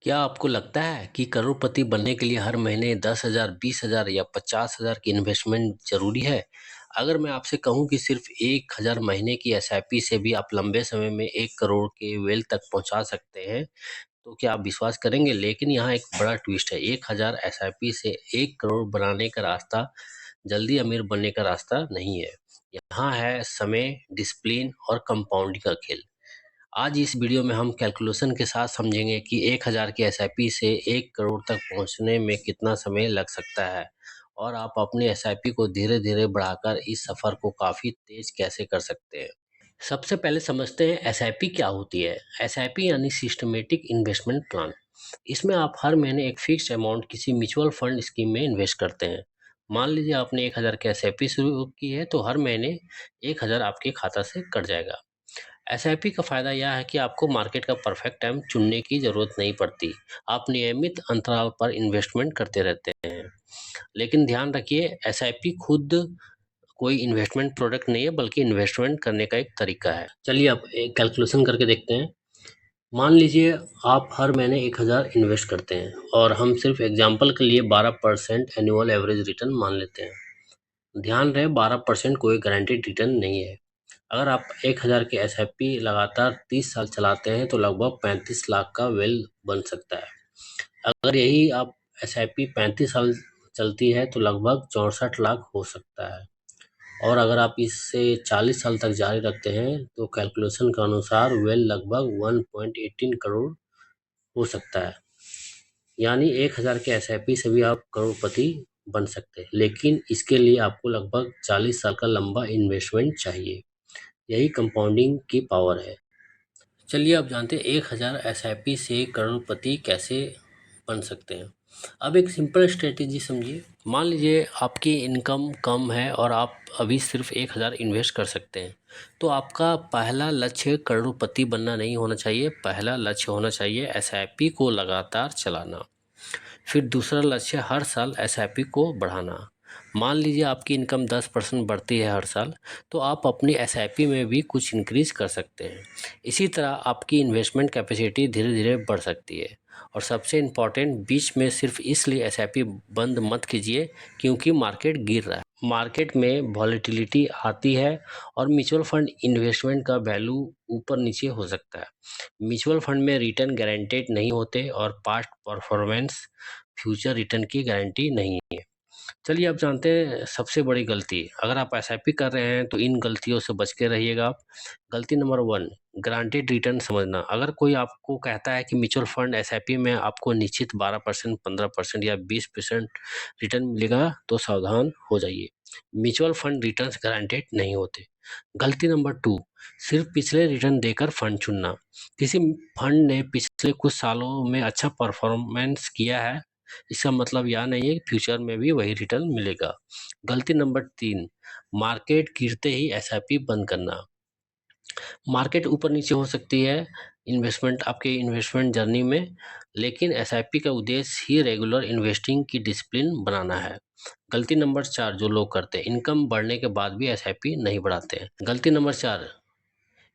क्या आपको लगता है कि करोड़पति बनने के लिए हर महीने 10,000, 20,000 या 50,000 की इन्वेस्टमेंट ज़रूरी है? अगर मैं आपसे कहूँ कि सिर्फ 1,000 महीने की एसआईपी से भी आप लंबे समय में 1 करोड़ के वेल्थ तक पहुँचा सकते हैं, तो क्या आप विश्वास करेंगे? लेकिन यहाँ एक बड़ा ट्विस्ट है, 1,000 एसआईपी से 1 करोड़ बनाने का रास्ता जल्दी अमीर बनने का रास्ता नहीं है। यहाँ है समय, डिसिप्लिन और कंपाउंडिंग का खेल। आज इस वीडियो में हम कैलकुलेशन के साथ समझेंगे कि 1,000 की एसआईपी से 1 करोड़ तक पहुंचने में कितना समय लग सकता है और आप अपनी एसआईपी को धीरे धीरे बढ़ाकर इस सफ़र को काफ़ी तेज कैसे कर सकते हैं। सबसे पहले समझते हैं एसआईपी क्या होती है। एसआईपी यानी सिस्टमेटिक इन्वेस्टमेंट प्लान। इसमें आप हर महीने एक फिक्स अमाउंट किसी म्यूचुअल फंड स्कीम में इन्वेस्ट करते हैं। मान लीजिए आपने 1,000 की एसआईपी शुरू की है, तो हर महीने 1,000 आपके खाता से कट जाएगा। एसआईपी का फ़ायदा यह है कि आपको मार्केट का परफेक्ट टाइम चुनने की ज़रूरत नहीं पड़ती। आप नियमित अंतराल पर इन्वेस्टमेंट करते रहते हैं। लेकिन ध्यान रखिए, एसआईपी खुद कोई इन्वेस्टमेंट प्रोडक्ट नहीं है, बल्कि इन्वेस्टमेंट करने का एक तरीका है। चलिए अब एक कैलकुलेशन करके देखते हैं। मान लीजिए आप हर महीने 1,000 इन्वेस्ट करते हैं और हम सिर्फ एग्जांपल के लिए 12% एनुअल एवरेज रिटर्न मान लेते हैं। ध्यान रहे, 12% कोई गारंटीड रिटर्न नहीं है। अगर आप 1,000 की एसआईपी लगातार 30 साल चलाते हैं तो लगभग 35 लाख का वेल बन सकता है। अगर यही आप एसआईपी 35 साल चलती है तो लगभग 64 लाख हो सकता है। और अगर आप इससे 40 साल तक जारी रखते हैं तो कैलकुलेशन के अनुसार वेल लगभग 1.18 करोड़ हो सकता है। यानी 1,000 के एसआईपी से भी आप करोड़पति बन सकते हैं, लेकिन इसके लिए आपको लगभग 40 साल का लंबा इन्वेस्टमेंट चाहिए। यही कंपाउंडिंग की पावर है। चलिए अब जानते हैं 1,000 एसआईपी से करोड़पति कैसे बन सकते हैं। अब एक सिंपल स्ट्रेटेजी समझिए। मान लीजिए आपकी इनकम कम है और आप अभी सिर्फ 1,000 इन्वेस्ट कर सकते हैं, तो आपका पहला लक्ष्य करोड़पति बनना नहीं होना चाहिए। पहला लक्ष्य होना चाहिए एसआईपी को लगातार चलाना। फिर दूसरा लक्ष्य हर साल एसआईपी को बढ़ाना। मान लीजिए आपकी इनकम 10% बढ़ती है हर साल, तो आप अपनी एसआईपी में भी कुछ इंक्रीज कर सकते हैं। इसी तरह आपकी इन्वेस्टमेंट कैपेसिटी धीरे धीरे बढ़ सकती है। और सबसे इम्पॉर्टेंट, बीच में सिर्फ इसलिए एसआईपी बंद मत कीजिए क्योंकि मार्केट गिर रहा है। मार्केट में वॉलेटिलिटी आती है और म्यूचुअल फंड इन्वेस्टमेंट का वैल्यू ऊपर नीचे हो सकता है। म्यूचुअल फंड में रिटर्न गारंटेड नहीं होते और पास्ट परफॉर्मेंस फ्यूचर रिटर्न की गारंटी नहीं है। चलिए अब जानते हैं सबसे बड़ी गलती। अगर आप एसआईपी कर रहे हैं तो इन गलतियों से बच के रहिएगा आप। गलती नंबर 1, ग्रांटेड रिटर्न समझना। अगर कोई आपको कहता है कि म्यूचुअल फंड एसआईपी में आपको निश्चित 12%, 15% या 20% रिटर्न मिलेगा, तो सावधान हो जाइए। म्यूचुअल फंड रिटर्न्स गारंटेड नहीं होते। गलती नंबर 2, सिर्फ पिछले रिटर्न देकर फंड चुनना। किसी फंड ने पिछले कुछ सालों में अच्छा परफॉर्मेंस किया है, इसका मतलब यह नहीं है कि फ्यूचर में भी वही रिटर्न मिलेगा। गलती नंबर 3, मार्केट गिरते ही एसआईपी बंद करना। मार्केट ऊपर नीचे हो सकती है इन्वेस्टमेंट आपके इन्वेस्टमेंट जर्नी में, लेकिन एसआईपी का उद्देश्य ही रेगुलर इन्वेस्टिंग की डिसिप्लिन बनाना है। गलती नंबर 4 जो लोग करते हैं, इनकम बढ़ने के बाद भी एसआईपी नहीं बढ़ाते हैं। गलती नंबर 4,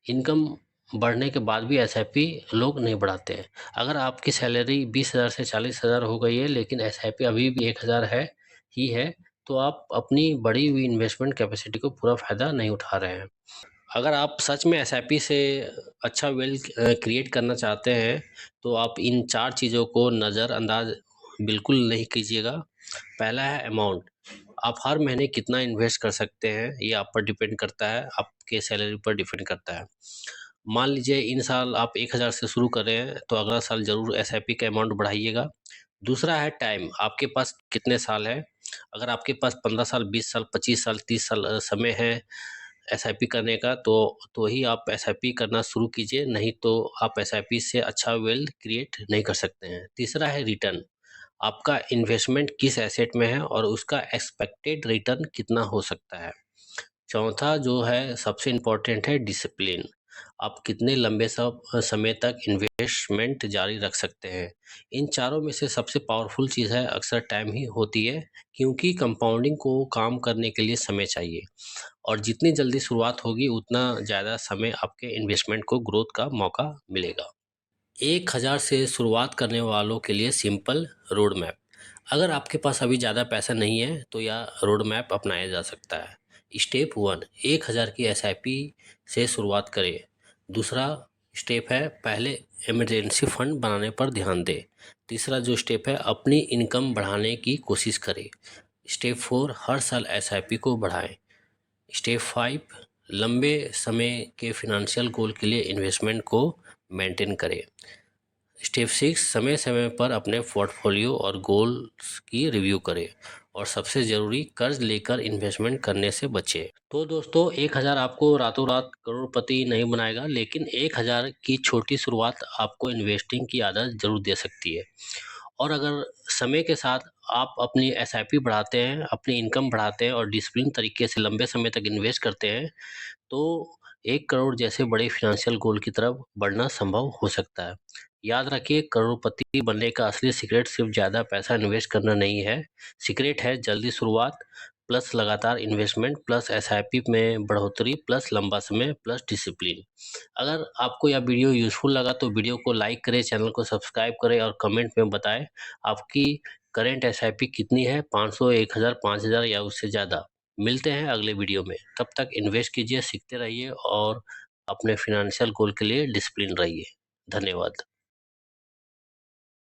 इनकम बढ़ने के बाद भी एसआईपी लोग नहीं बढ़ाते हैं। अगर आपकी सैलरी 20,000 से 40,000 हो गई है लेकिन एसआईपी अभी भी 1,000 है, तो आप अपनी बढ़ी हुई इन्वेस्टमेंट कैपेसिटी को पूरा फ़ायदा नहीं उठा रहे हैं। अगर आप सच में एसआईपी से अच्छा वेल्थ क्रिएट करना चाहते हैं, तो आप इन 4 चीज़ों को नज़रअंदाज बिल्कुल नहीं कीजिएगा। पहला है अमाउंट। आप हर महीने कितना इन्वेस्ट कर सकते हैं, ये आप पर डिपेंड करता है, आपके सैलरी पर डिपेंड करता है। मान लीजिए इन साल आप 1,000 से शुरू कर रहे हैं, तो अगला साल ज़रूर एसआईपी का अमाउंट बढ़ाइएगा। दूसरा है टाइम, आपके पास कितने साल है। अगर आपके पास 15 साल, 20 साल, 25 साल, 30 साल समय है एसआईपी करने का, तो ही आप एसआईपी करना शुरू कीजिए, नहीं तो आप एसआईपी से अच्छा वेल्थ क्रिएट नहीं कर सकते हैं। तीसरा है रिटर्न, आपका इन्वेस्टमेंट किस एसेट में है और उसका एक्सपेक्टेड रिटर्न कितना हो सकता है। चौथा जो है सबसे इम्पोर्टेंट है डिसिप्लिन, आप कितने लंबे समय तक इन्वेस्टमेंट जारी रख सकते हैं। इन चारों में से सबसे पावरफुल चीज़ है अक्सर टाइम ही होती है, क्योंकि कंपाउंडिंग को काम करने के लिए समय चाहिए और जितनी जल्दी शुरुआत होगी उतना ज़्यादा समय आपके इन्वेस्टमेंट को ग्रोथ का मौका मिलेगा। 1000 से शुरुआत करने वालों के लिए सिंपल रोड मैप। अगर आपके पास अभी ज़्यादा पैसा नहीं है तो यह रोड मैप अपनाया जा सकता है। स्टेप 1, 1000 की एसआईपी से शुरुआत करें। दूसरा स्टेप है, पहले इमरजेंसी फंड बनाने पर ध्यान दें। तीसरा जो स्टेप है, अपनी इनकम बढ़ाने की कोशिश करें। स्टेप 4, हर साल एसआईपी को बढ़ाएं। स्टेप 5, लंबे समय के फिनेंशियल गोल के लिए इन्वेस्टमेंट को मेंटेन करें। स्टेप 6, समय समय पर अपने पोर्टफोलियो और गोल्स की रिव्यू करें। और सबसे ज़रूरी, कर्ज लेकर इन्वेस्टमेंट करने से बचें। तो दोस्तों, 1000 आपको रातों रात करोड़पति नहीं बनाएगा, लेकिन 1000 की छोटी शुरुआत आपको इन्वेस्टिंग की आदत जरूर दे सकती है। और अगर समय के साथ आप अपनी एसआईपी बढ़ाते हैं, अपनी इनकम बढ़ाते हैं और डिसिप्लिन तरीके से लंबे समय तक इन्वेस्ट करते हैं, तो 1 करोड़ जैसे बड़े फाइनेंशियल गोल की तरफ बढ़ना संभव हो सकता है। याद रखिए, करोड़पति बनने का असली सीक्रेट सिर्फ ज़्यादा पैसा इन्वेस्ट करना नहीं है। सीक्रेट है जल्दी शुरुआत, प्लस लगातार इन्वेस्टमेंट, प्लस एसआईपी में बढ़ोतरी, प्लस लंबा समय, प्लस डिसिप्लिन। अगर आपको यह वीडियो यूजफुल लगा तो वीडियो को लाइक करें, चैनल को सब्सक्राइब करें और कमेंट में बताएं आपकी करेंट एसआईपी कितनी है, 500, 1000, 5000 या उससे ज़्यादा। मिलते हैं अगले वीडियो में। तब तक इन्वेस्ट कीजिए, सीखते रहिए और अपने फिनेंशियल गोल के लिए डिसिप्लिन रहिए। धन्यवाद।